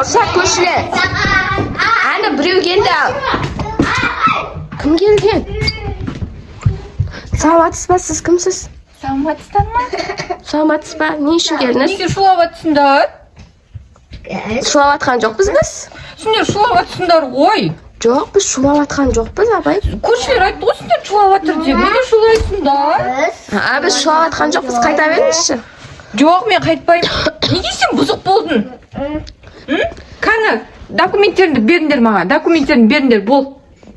ұрсақ көршілер. Әні біреу келді. Кім келген? Саламатсыз ба, сіз кімсіз? Саламатсыздар ма? Саламатсыз ба? Не үшін келдіңіз? Неге шулап атсыңдар? Шулап атқан жоқпыз біз? Сендер шулап атсыңдар ғой. Жоқ, біз шулап атқан жоқпыз, абай. Көршілер айтты ғой сендер шулап атыр деп. Неге шулайсыңдар? Біз шулап атқан жоқпыз, қайта беріңізші. Жоқ, мен қайтпаймын. Неге сен бұзық болдың? Қане, документтеріңді беріңдер маған. Документтеріңді беріңдер, бол.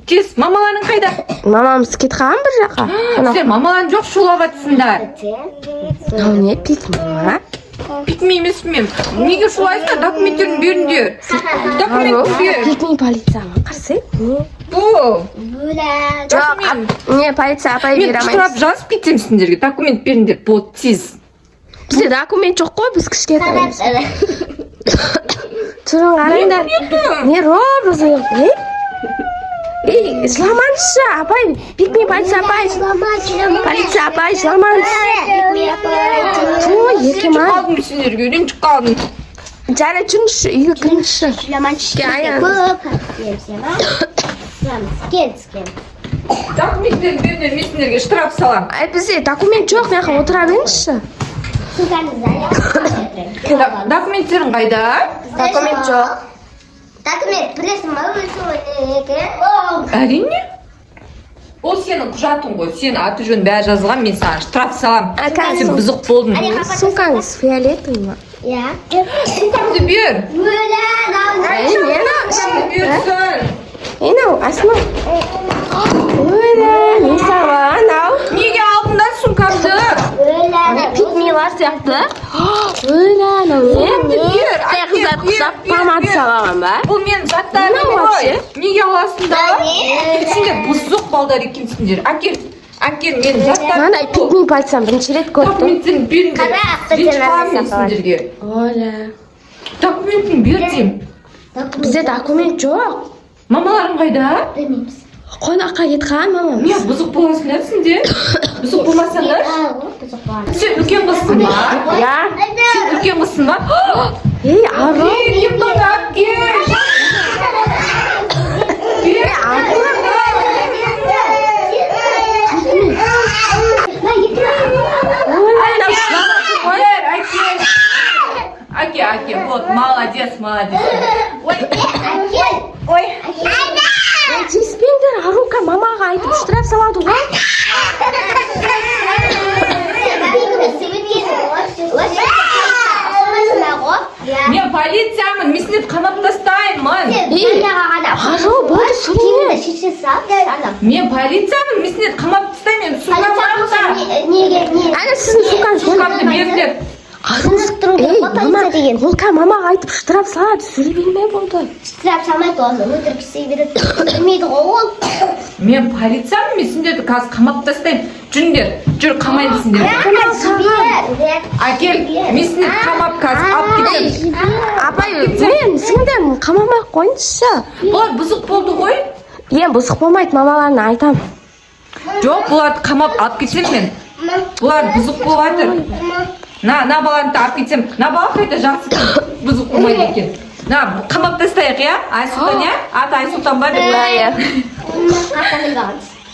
Тез, мамаларың қайда? Мамамыз кетіп қалған бір жаққа. Сен мамаларың жоқ, шулап атсыңдар. Мынау не, пикми ма? Пикми емес мен. Неге шулайсыңдар? Документтеріңді беріңдер. Документті бер. Пикми полицияға қарсы? Не? Бұл. Жоқ, не, полиция апай Мен бере штраф алмаймыз. жазып кетемін сендерге. Документ беріңдер, бол, тез. Бізде документ жоқ қой, біз кішкентаймыз. Тұрың қараңдар. Не робызы? Ей, жыламаңызшы, апай. Пикми полиция апай. Полиция апай, жыламаңыз. Той, еркем ай. Қалдым сендерге, ренжіп қалдым. Жарай жүріңізші, үйге кіріңізші. Документтерді беріңдер, мен сендерге штраф салам. Ай, бізде документ жоқ, мені отыра беріңізші. Документтерің қайда? Документ жоқ. Документ білесің ма өзің? Әрине. Ол сенің құжатың ғой, сен аты жөнін бәрі жазылған, мен саған штраф салам. Сен бұзық болдың. Сумкаңыз фиолетовый ма? Иә. Сумкамды бер. Берсін. Енау, асма. Өлі, не салған ау? Неге алдыңдар сумкамды? Пикмилар сияқты. Өлі, анау не? Бер, Қыздар құсап помада салған ба? Бұл менің заттарым ғой. Неге аласыңдар? Сендер бұзық балдар екенсіңдер. Әкел менің заттарым. Мынандай пикми полицияны бірінші рет көрдім. Документтерін беріңдер. Ренжіп қаламын мен сендерге. Өлі. Документін бер деймін. Бізде документ жоқ. Мамаларың қайда? Білмейміз. Қонаққа кетқан мамам. Мен бұзық боласыңдар сендер. Бұзық болмасаңдар. Сен үлкен қызсың ба? Я? Сен үлкен қызсың ба? Ей, ару. Кемді әкел. Әке, вот, молодец. Ой. Тиіспеңдер, арука мамаға айтып штраф салады ғой. Мен полициямын, мен сендерді қамап тастаймын. Ару, болды сөйлеме. Мен полициямын, мен сендерді қамап тастаймын. Сумкамды Әне сіздің сумкаңыз сумкамды беріңдер. Ей, мама, ол мамаға айтып штраф салады, сөйлей бермей болды. Штраф салмайды оны, өтірік істей береді. Білмейді ғой ол. Мен полициямын, мен сендерді қазір қамап тастаймын. Жүріңдер, жүр қамаймын сендерді. Әкел, мен сендерді қамап қазір алып кетемін. Апай, мен сіңдім, қамамай қойыңызшы. Бұлар бұзық болды ғой. Ең бұзық болмайды, мамаларына айтам. Жоқ, бұларды қамап алып кетемін мен. Бұлар бұзық болып жатыр. На баланы алып кетсем. На бала қайда жақсы бұзық болмайды екен. На, қамап тастайық, иә? Айсұлтан, иә? Аты Айсұлтан ба? Иә.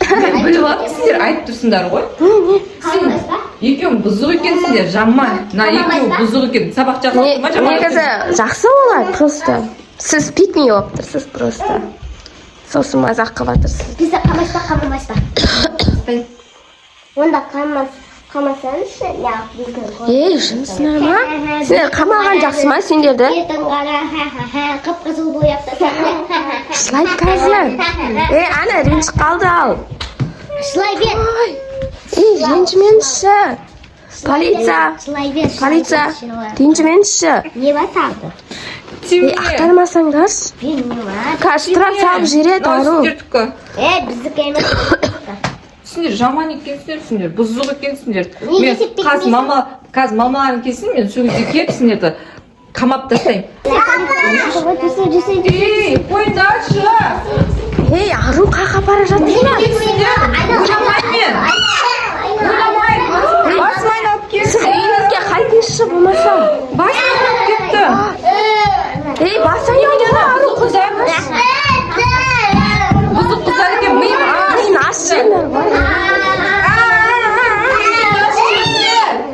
Біліп алыпсыңдар, айтып тұрсыңдар ғой. Сен екеуің бұзық екенсіңдер, жаман. На, екеуі бұзық екен. Сабақ жақсы ма, жаман? Негізі жақсы олар, просто. Сіз пикми болып тұрсыз, просто. Сосын мазақ қылып жатырсыз. Бізді қамаспа. Онда қамасаңызшы, Ей, жынысына ма? Сендер қамаған жақсы ма сендерді? ертең қара, қып-қызыл бояп тастап. Шылай қазір. Ей, ана, ренжіп қалды ал. Шылай бер. Ей, ренжіменші. Полиция, ренжіменші. Не бар тағы? Ей, ақтармасаңдаршы. Штраф салып жібереді, ару. Біздікі емес. Сендер жаман екенсіңдер, сендер бұзық екенсіңдер. Неге Мен сен қазір мамаларың келсін, мен сол кезде келіп сендерді қамап тастаймын. Ей, қойыңдаршы. Ей, ару қаға бара жатыр ма? Ойламаймын мен. Ойламаймын. Басым айналып кетті. Сіз үйіңізге қайтыңызшы болмаса. Басым айналып кетті. Ey, basayım Arı kızlar. Buzuq qizlar ekan, miyim Miyim açsınlar var.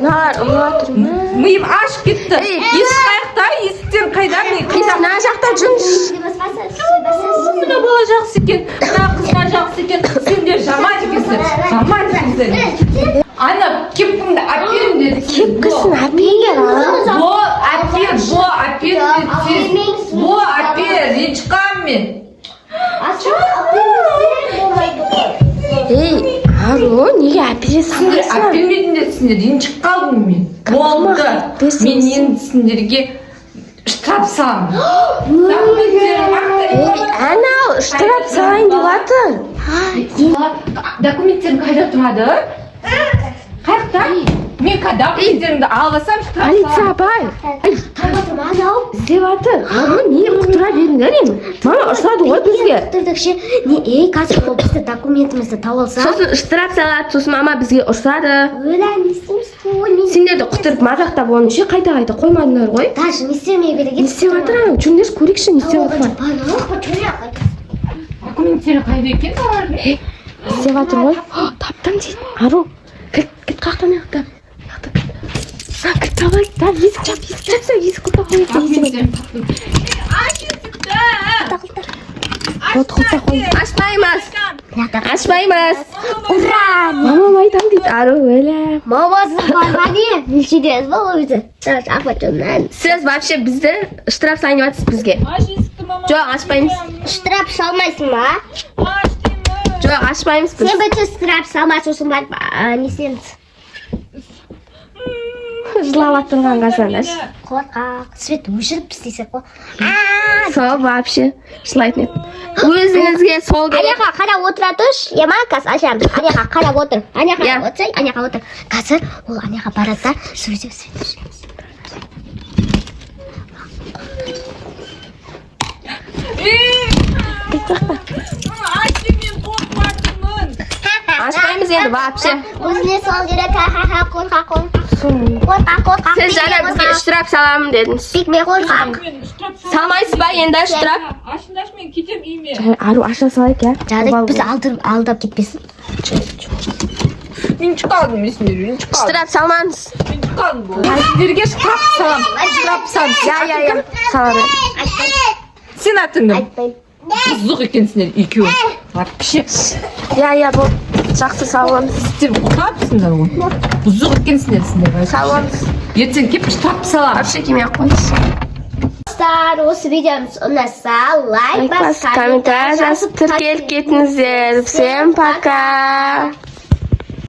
Nar, ulatırım. Miyim aşk gitti. Ес qayerda? Esdan qaydan? Biz ne жақта жүрміз? Mına bola жақсы ekan, mına qizlar жақсы ekan. Sendер жаман екенсің. Жаман екенсің. Ana, kim kimdi? Apirim dedi. Kim kızsın? Apiyger ha? Bu apir, bu apir dedi. Bu apir, rechqam men. Ey, Arı, niye apiye sanırsın? Apirmedingler sендер, ренжіп қалдым мен. Болды. Мен енді сендерге штраф саламын. Ey, ana, штраф салайын деп жатыр. Документтерің қайда тұрады? Қайда? Мен документтерімді алсам штраф Полиция саламын. апай. іздеп жатыр. Ары, не құтыра беріңдер енді. Мама ұрсады ғой бізге. Құтырдықшы, не, қазір ол бізді документімізді тауылса. Сосын штраф салады, сосын мама бізге ұрсады. Өлән, не істейміз? Сендерді құтырып мазақтап оны ше қайта-қайта қоймадыңдар ғой. Даже не істемей береге. Не істеп жатыр ана? Жүріңдерші көрейікші, не істеп жатыр. Документтері қайда екен олардың? істеп жатыр ғой. Таптым дейді. Ару, кілт қақтан яқтап. Кілт табай, тап, есік жапса, есік құлта қойып. Документтерін таптым. Құлта қойып. Ашпаймыз. Ура! Мамам айтам дейді. Ару, өлем. Мамасы барма не? Нешедес бол өзі. Саш, апачымнан. Сіз вообще бізді штраф салайын деп жатсыз бізге. Жоқ, ашпаймыз. Штраф салмайсың ба? Жоқ, ашпаймыз біз. Сен бітті штраф салмай сосын барып, не істейміз? Жылап тұрған қасандаш. Қорқақ, свет өшіріп істесек қой. Сол вообще жылайтын еді. Өзіңізге сол керек. Аняға қарап отыра тұршы, ема қазір ашамыз. Аняға қарап отыр. Аняға отыр, аняға отыр. Қазір ол аняға барады да, сөйтіп свет өшіреміз. Ашпаймыз енді вообще. Өзіне сол керек, қорқақ. Қорқақ. Сіз жаңа бізге штраф саламын дедіңіз. Бекме қорқақ. Салмайсыз ба енді штраф? Ашындаш мен кетем үйіме. Ару аша салайық я. Жадық біз алдап кетпесін. Мен шыққалдым мен сендер, мен шыққалдым. Штраф салмаңыз. Мен шыққалдым бұл. Сендерге штраф салам. Штраф салам. Я. Салады. Сен атыңды. Айтпаймын. Бұзық екенсіңдер екеуі. Вообще. Я, бұл жақсы саламыз. Сіздер құтапсыңдар ғой. Бұзық екенсіңдер сендер. Саламыз. Ертең кеп штраф салам. Вообще кеме қойыз. Достар, осы видеомыз ұнаса, лайк бас, комментарий жазып тіркеліп кетіңіздер. Всем пока.